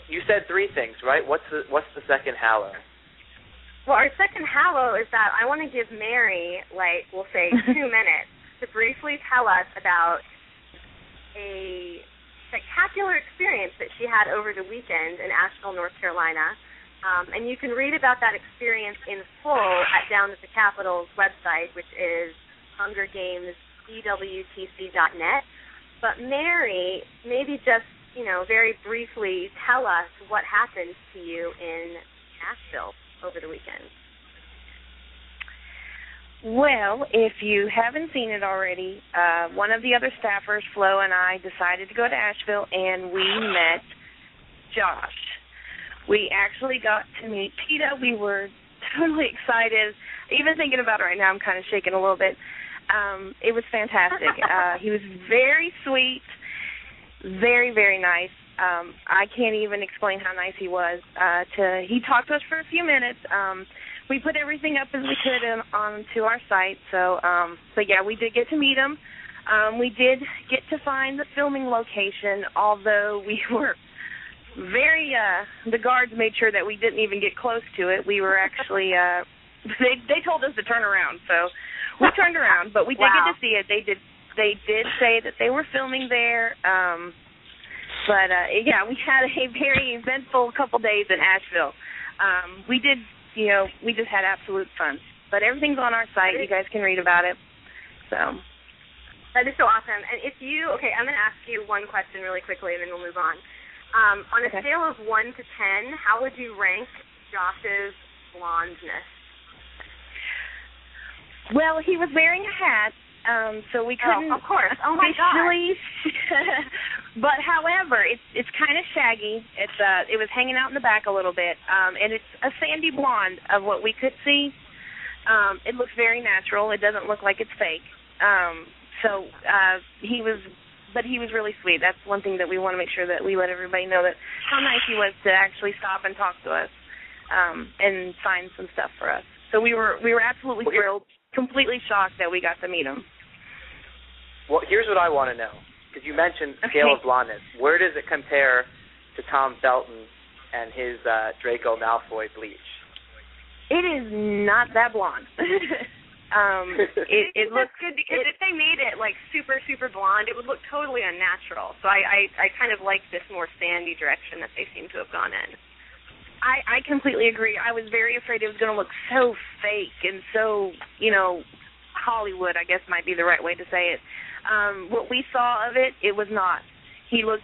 You said three things, right? What's the second howler? Well, our second hallow is that I want to give Mary, we'll say 2 minutes to briefly tell us about a spectacular experience that she had over the weekend in Asheville, North Carolina. And you can read about that experience in full down at the Capitol's website, which is HungerGamesDWTC.net. But Mary, maybe just, very briefly tell us what happened to you in Asheville over the weekend. Well, if you haven't seen it already, one of the other staffers, Flo, and I decided to go to Asheville, and we met Josh. We actually got to meet Peta. We were totally excited. Even thinking about it right now, I'm kind of shaking a little bit. It was fantastic. He was very sweet, very, very nice. I can't even explain how nice he was. He talked to us for a few minutes. We put everything up as we could onto our site. So yeah, we did get to meet him. We did get to find the filming location, although we were very, the guards made sure that we didn't even get close to it. We were actually, they told us to turn around, so we turned around, but we did get to see it. They did say that they were filming there. Yeah, we had a very eventful couple days in Asheville. We just had absolute fun. But everything's on our site. You guys can read about it. So that is so awesome. And I'm going to ask you one question really quickly, and then we'll move on. On a scale of 1 to 10, how would you rank Josh's blondness? Well, he was wearing a hat, so we couldn't. Oh, of course. Oh my God. But however, it's kind of shaggy. It was hanging out in the back a little bit, and it's a sandy blonde of what we could see. It looks very natural. It doesn't look like it's fake. He was really sweet. That's one thing that we want to make sure that we let everybody know, that how nice he was to actually stop and talk to us, and sign some stuff for us. So we were absolutely thrilled, completely shocked that we got to meet him. Well, here's what I want to know, because you mentioned scale of blondness. Where does it compare to Tom Felton and his Draco Malfoy bleach? It is not that blonde. It looks good, because if they made it super, super blonde, it would look totally unnatural. So I kind of like this more sandy direction that they seem to have gone in. I completely agree. I was very afraid it was going to look so fake and so, Hollywood, I guess might be the right way to say it. What we saw of it, it was not. He looked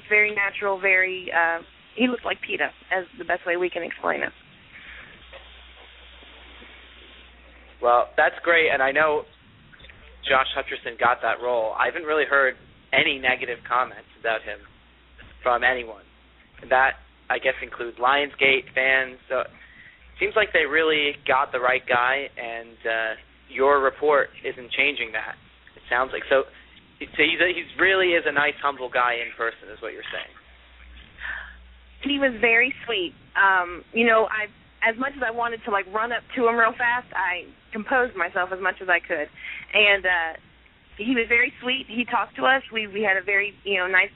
very natural, he looked like Peta, as the best way we can explain it. Well, that's great, and I know Josh Hutcherson got that role. I haven't really heard any negative comments about him from anyone. And that, I guess, includes Lionsgate fans. So it seems like they really got the right guy, and your report isn't changing that. It sounds like. So he really is a nice, humble guy in person, is what you're saying. He was very sweet. As much as I wanted to run up to him real fast, I composed myself as much as I could. And he was very sweet. He talked to us. We had a very nice,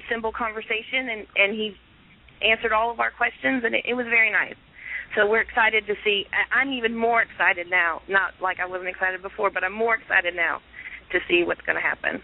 simple conversation, and he answered all of our questions, and it was very nice. So we're excited to see. I'm even more excited now. Not like I wasn't excited before, but I'm more excited now to see what's going to happen.